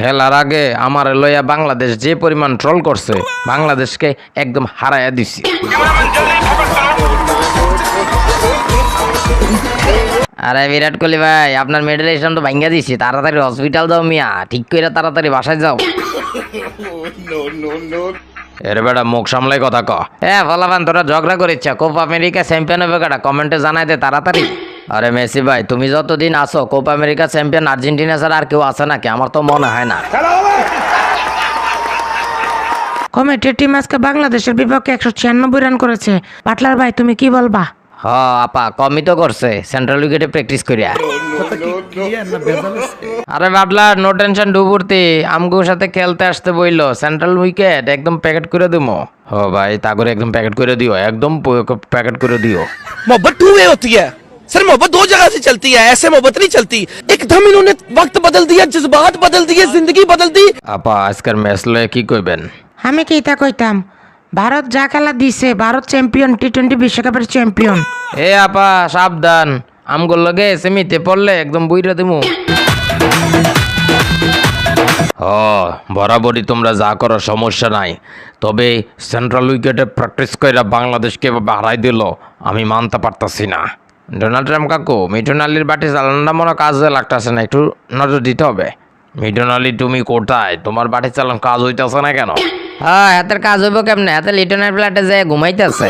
খেলার আগে আমার লইয়া বাংলাদেশ যে পরিমাণ ট্রল করছে, বাংলাদেশকে একদম হারাইয়া দিছি। আরে বিরাট কোহলি ভাই, আপনার মেডিটেশন তো ভাঙ্গা দিছি, তাড়াতাড়ি হসপিটাল যাও মিয়া, ঠিক করে তাড়াতাড়ি বাসায় যাও। এরে বেটা মুখ সামলাই কথা ক। হ্যাঁ ফলাফান তোরা ঝগড়া করিচ্ছা, কোপা আমেরিকা চ্যাম্পিয়ন হবে কেটা, কমেন্টে জানাই দে তাড়াতাড়ি। আরে মেসি ভাই, তুমি যতদিন আসো কোপা আমেরিকা চ্যাম্পিয়ন আর্জেন্টিনা ছাড়া আর কেউ আছে নাকি? আমার তো মনে হয় না। কমিটির টিম আজকে বাংলাদেশের বিপক্ষে 196 রান করেছে। বাটলার ভাই তুমি কি বলবা? হ আপা, কমই তো করছে সেন্ট্রাল উইকেটে প্র্যাকটিস করিয়া। আরে বাটলার নো টেনশন ডুবুরতি, আমগুর সাথে খেলতে আসতে বইলো, সেন্ট্রাল উইকেট একদম প্যাকেট করে দিমো। হ ভাই তা করে একদম প্যাকেট করে দিও, একদম প্যাকেট করে দিও। मोहब्बत टू वे होती है सर, मोहब्बत दो जगह से चलती है, ऐसे मोहब्बत नहीं चलती। एकदम इन्होंने वक्त बदल दिया, जज्बात बदल दिए, जिंदगी बदल दी। আপা আজকের ম্যাচ লয়ে কি কইবেন? আমি কি তা কইতাম, ভারত যা খেলা দিছে, ভারত চ্যাম্পিয়ন, টি-20 বিশ্বকাপের চ্যাম্পিয়ন। এ আপা সাবধান, আমগুর লগে সেমিতে পড়লে একদম বুইরা দিমু। বরাবরই তোমরা যা করো সমস্যা নাই, তবে সেন্ট্রাল উইকেটে প্র্যাকটিস করে বাংলাদেশকে হারাই দিল, আমি মানতে পারতাছি না। ডোনাল্ড ট্রাম্প কাকু, মিঠুন আলীর বাটি চালানোটা মনে কাজে লাগতেছে না, একটু নজর দিতে হবে। মিঠুন আলী তুমি কোথায়? তোমার বাটি চালান কাজ হইতেছে না কেন? হ্যাঁ হাতের কাজ হইব কেমনে? হাতে লিটনের ফ্ল্যাটে যায় ঘুমাইতেছে।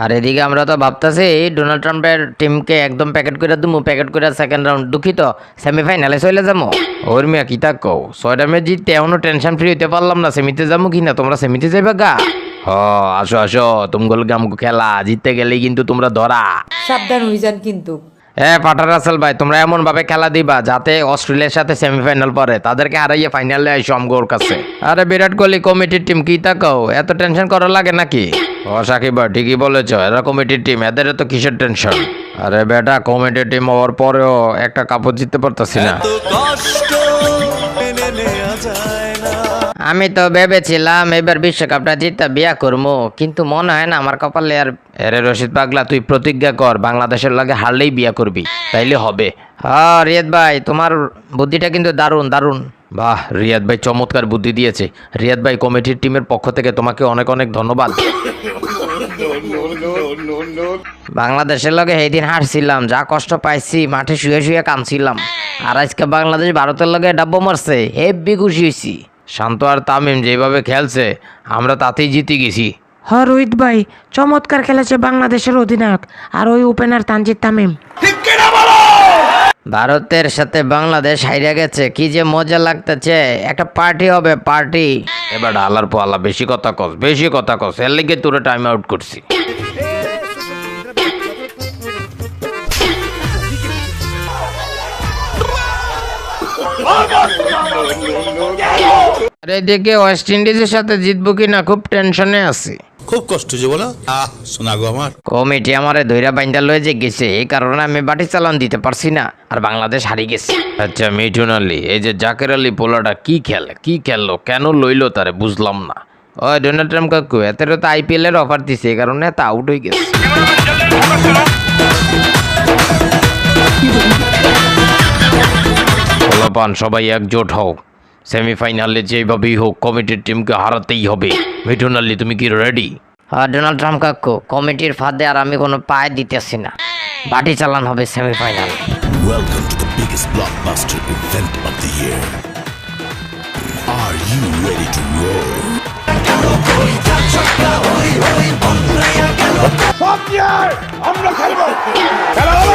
আর এদিকে আমরা তো ভাবতেছি ডোনাল্ড ট্রাম্পের টিমকে একদম প্যাকেট করে দেবো, প্যাকেট করে সেকেন্ড রাউন্ড, দুঃখিত সেমিফাইনালে চলে যাবো। ওর মিয়া কি তা কও, 6টা ম্যাচ জিততে এমনও টেনশন ফ্রি হইতে পারলাম না, সেমিতে যাবো কি না? তোমরা সেমিতে যাবে গা? আসো আসো, তুমগুলো গামগো খেলা, জিততে গেলেই কিন্তু তোমরা ধরা। সাবধান হয়ে যান কিন্তু। হ্যাঁ পাঠার রাসেল ভাই, তোমরা এমন ভাবে খেলা দিবা যাতে অস্ট্রেলিয়ার সাথে সেমিফাইনাল পরে, তাদেরকে হারাইয়ে ফাইনালে আইসো আমগোর কাছে। আরে বিরাট কোহলি কমিটির টিম কি তা কও, এত টেনশন করা লাগে নাকি? সাকিব ভাই ঠিকই বলেছ, এরা কমিটির টিম, এদের তো কিসের টেনশন? আরে বেটা কমিটির টিম হওয়ার পরেও একটা কাপড় জিততে পারতাছি না। আমি তো ভেবেছিলাম এবার বিশ্বকাপটা জিতে বিয়া করবো, কিন্তু মনে হয় না আমার কপালে আর। এরে রশিদ পাগলা, তুই প্রতিজ্ঞা কর বাংলাদেশের লাগে হারলেই বিয়া করবি, তাইলে হবে। হ্যাঁ রিয়াদ ভাই, তোমার বুদ্ধিটা কিন্তু দারুণ দারুণ। বাহ রিয়াদ ভাই চমৎকার বুদ্ধি দিয়েছে। রিয়াদ ভাই কমিটির টিমের পক্ষ থেকে তোমাকে অনেক অনেক ধন্যবাদ। বাংলাদেশের লগে এই দিন হারছিলাম, যা কষ্ট পাইছি, মাঠে শুয়ে শুয়ে কাঁদছিলাম। আর আজকে বাংলাদেশ ভারতের লগে ডাব্বো মারছে, হেব্বি খুশি হয়েছি। শান্ত আর তামিম যেভাবে খেলছে, আমরা তাতেই জিতে গেছি। রোহিত ভাই চমৎকার খেলেছে বাংলাদেশের অধিনায়ক, আর ওই ওপেনার তানজিদ তামিম। ভারতের সাথে বাংলাদেশ হাইরা গেছে, কি যে মজা লাগতেছে, একটা পার্টি হবে পার্টি। এবার আল্লাহর পোয়ালা বেশি কথা কস, বেশি কথা কস, এর লিগে তোরে টাইম আউট করছি। আর এদিকে ওয়েস্ট ইন্ডিজের সাথে জিতবো কিনা খুব টেনশনে আছি। খুব কষ্ট যে বলো, শোনা গো আমার। কমিটি আমারে ধৈরা বাইন্দা লয়ে যে গেছে, এই কারণে আমি বাটি চালান দিতে পারছি না, আর বাংলাদেশ হারিয়ে গেছে। আচ্ছা মিঠুন আলী, এই যে জাকের আলী পোলাটা কি খেলে, কি খেললো, কেন লইলো তারে বুঝলাম না। ওই ডোনাল্ড ট্রাম্প কাকু, এতের তো IPL এর অফার দিছে, এই কারণে তা আউট হয়ে গেছে। পোলাপান সবাই একজোট হও, সেমিফাইনালে যেভাবেই হোক কমিটির টিমকে হারাতেই হবে। মিঠুন আলী তুমি কি রেডি? হ্যাঁ ডোনাল্ড ট্রাম্প কাকু, কমিটির ফাঁদে আর আমি কোনো পায়ে দিতেছি না, বাটি চালান হবে semifinal. Welcome to the biggest blockbuster event of the year. Are you ready to roll? আমরা খেলবো, খেলা হবে।